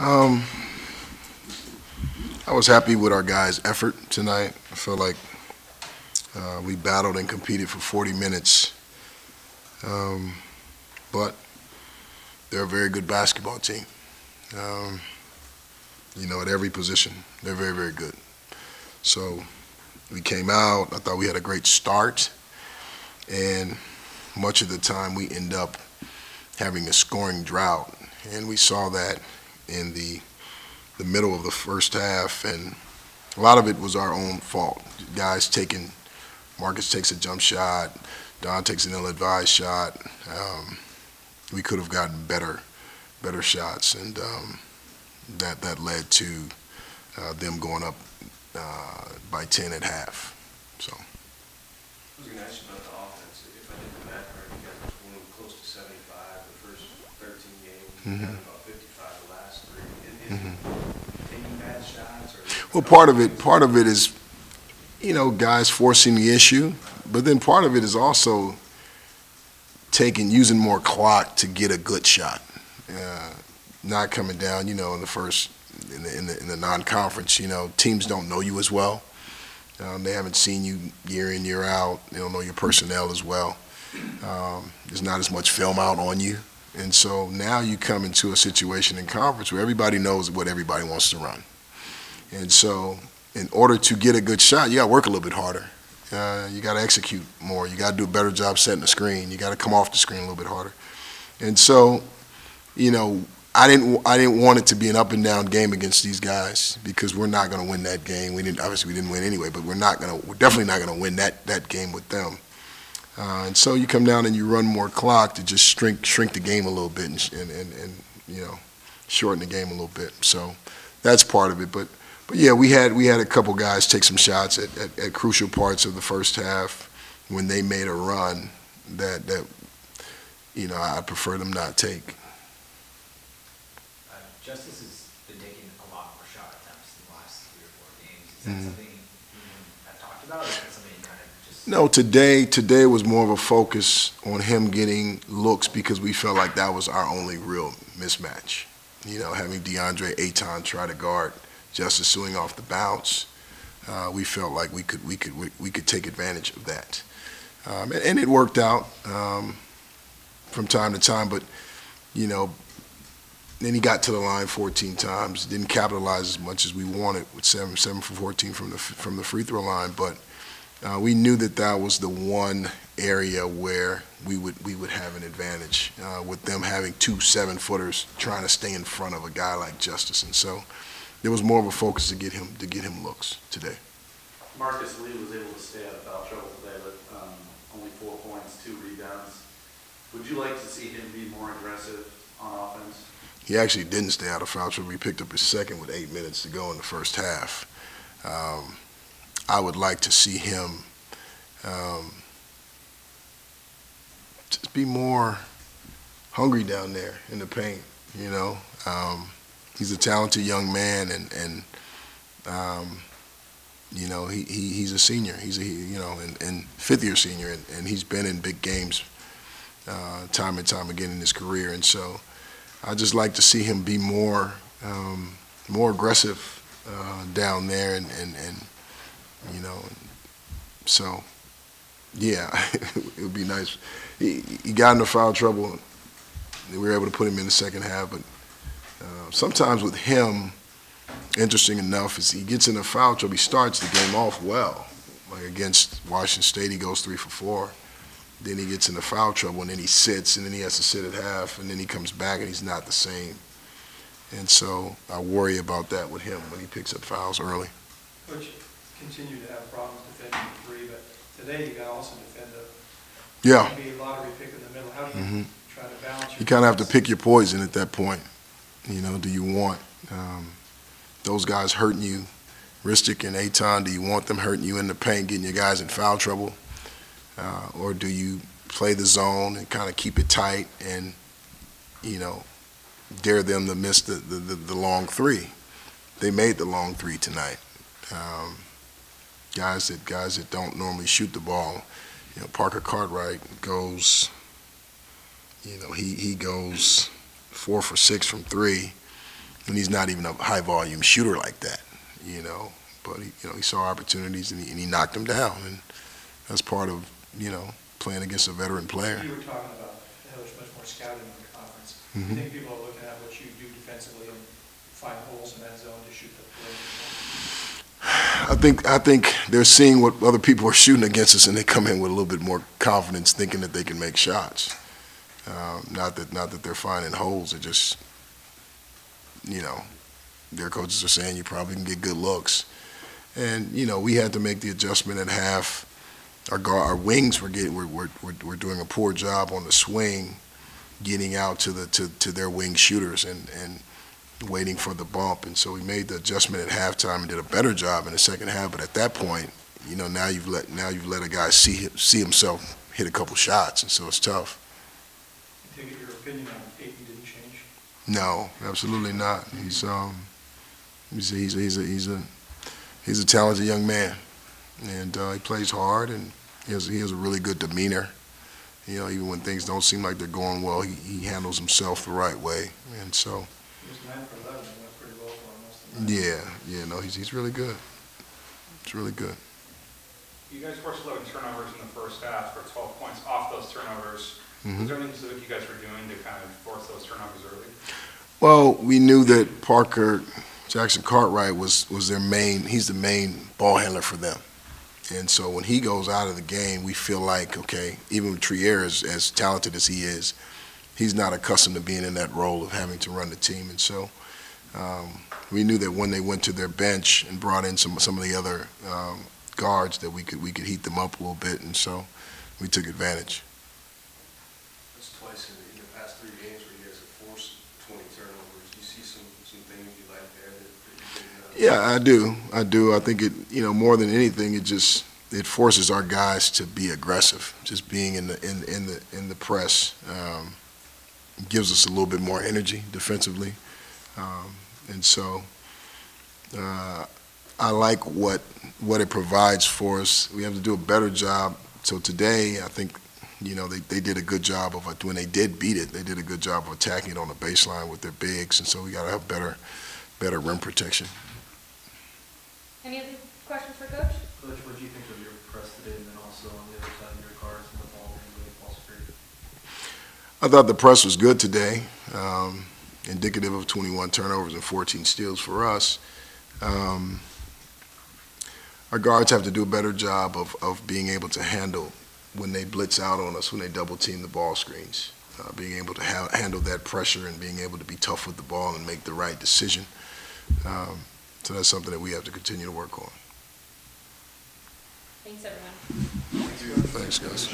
Um, I was happy with our guys' effort tonight. I feel like we battled and competed for 40 minutes. But they're a very good basketball team. Um, at every position, they're very, very good. So we came out. I thought we had a great start. And much of the time we end up having a scoring drought. And we saw that in the middle of the first half. And a lot of it was our own fault. Marcus takes a jump shot. Don takes an ill-advised shot. We could have gotten better shots, and that led to them going up by 10 at half. So. I was going to ask you about the offense. If I did the math right, you guys were scoring close to 75 the first 13 games, and about 55 the last three. Is it taking bad shots? Well, part of it is, guys forcing the issue, but then part of it is also using more clock to get a good shot, not coming down. In the non-conference, teams don't know you as well. They haven't seen you year in, year out. They don't know your personnel as well. There's not as much film out on you, and so now you come into a situation in conference where everybody knows what everybody wants to run, and so in order to get a good shot, you got to work a little bit harder. You got to execute more. You got to do a better job setting the screen. You got to come off the screen a little bit harder. And so, I didn't want it to be an up and down game against these guys because we're not going to win that game. Obviously we didn't win anyway, but we're definitely not going to win that game with them. And so you come down and you run more clock to just shrink the game a little bit and shorten the game a little bit. So that's part of it. But yeah, we had a couple guys take some shots at crucial parts of the first half when they made a run that I prefer them not take. Justice has been taking a lot more shot attempts in the last 3 or 4 games. Is that something you have talked about, or is that something you kind of just... No, today was more of a focus on him getting looks because we felt like that was our only real mismatch. Having DeAndre Ayton try to guard Justice swing off the bounce, we felt like we could take advantage of that, and it worked out from time to time. But then he got to the line 14 times, didn't capitalize as much as we wanted with 7 for 14 from the free throw line. But we knew that was the one area where we would have an advantage with them having 2 7-footers trying to stay in front of a guy like Justice, and so. There was more of a focus to get him looks today. Marcus Lee was able to stay out of foul trouble today, but only 4 points, 2 rebounds. Would you like to see him be more aggressive on offense? He actually didn't stay out of foul trouble. He picked up his second with 8 minutes to go in the first half. I would like to see him just be more hungry down there in the paint. He's a talented young man, and he's a senior. He's and 5th-year senior, and he's been in big games time and time again in his career. And so, I just like to see him be more aggressive down there, and so yeah, it would be nice. He got into foul trouble. We were able to put him in the second half, but. Sometimes with him, interesting enough, is he gets in a foul trouble. He starts the game off well. Like against Washington State, he goes 3 for 4. Then he gets into foul trouble, and then he sits, and then he has to sit at half, and then he comes back, and he's not the same. And so I worry about that with him when he picks up fouls early. Coach, continue to have problems defending the 3, but today you got to also defend the lottery pick in the middle. How do you try to balance your... You kind of have to pick your poison at that point. Do you want those guys hurting you, Ristic and Ayton? Do you want them hurting you in the paint, getting your guys in foul trouble? Or do you play the zone and kind of keep it tight and, dare them to miss the long 3? They made the long 3 tonight. Guys that don't normally shoot the ball. Parker Cartwright goes, he goes 4 for 6 from 3, and he's not even a high volume shooter like that, you know. But he saw opportunities and he knocked them down, and that's part of playing against a veteran player. You were talking about there's much more scouting in the conference. Mhm. You think people are looking at what you do defensively and find holes in that zone to shoot the perimeter? I think they're seeing what other people are shooting against us, and they come in with a little bit more confidence, thinking that they can make shots. Not that they're finding holes. They're just, their coaches are saying you probably can get good looks. And we had to make the adjustment at half. Our wings were doing a poor job on the swing, getting out to their wing shooters and waiting for the bump. And so we made the adjustment at halftime and did a better job in the second half. But at that point, now you've let a guy see himself hit a couple shots, and so it's tough. I take it your opinion on Ayton didn't change? No, absolutely not. He's a talented young man, and he plays hard, and he has a really good demeanor. Even when things don't seem like they're going well, he handles himself the right way, and so. He was 9 for 11. It went pretty well for him most of the night. No, he's really good. It's really good. You guys forced 11 turnovers in the first half for 12 points off those turnovers. Mm-hmm. Was there anything specific you guys were doing to kind of force those turnovers early? Well, we knew that Parker Jackson Cartwright was their he's the main ball handler for them. And so when he goes out of the game, we feel like, okay, even with Trier, as talented as he is, he's not accustomed to being in that role of having to run the team. And so we knew that when they went to their bench and brought in some of the other guards, that we could heat them up a little bit, and so we took advantage. That's twice in the past 3 games where you guys have forced 20 turnovers. Do you see some things you like there that you think? Yeah, I do. I think it, more than anything, it forces our guys to be aggressive. Just being in the press gives us a little bit more energy defensively, and so I like what it provides for us. We have to do a better job. So today, I think, they did a good job of when they did beat it. They did a good job of attacking it on the baseline with their bigs, and so we got to have better rim protection. Any other questions for Coach? Coach, what do you think of your press today, and then also on the other side of your guards and the ball and the ball screen? I thought the press was good today, indicative of 21 turnovers and 14 steals for us. Our guards have to do a better job of being able to handle when they blitz out on us, when they double team the ball screens, being able to handle that pressure and being able to be tough with the ball and make the right decision. So that's something that we have to continue to work on. Thanks, everyone. Thanks, guys.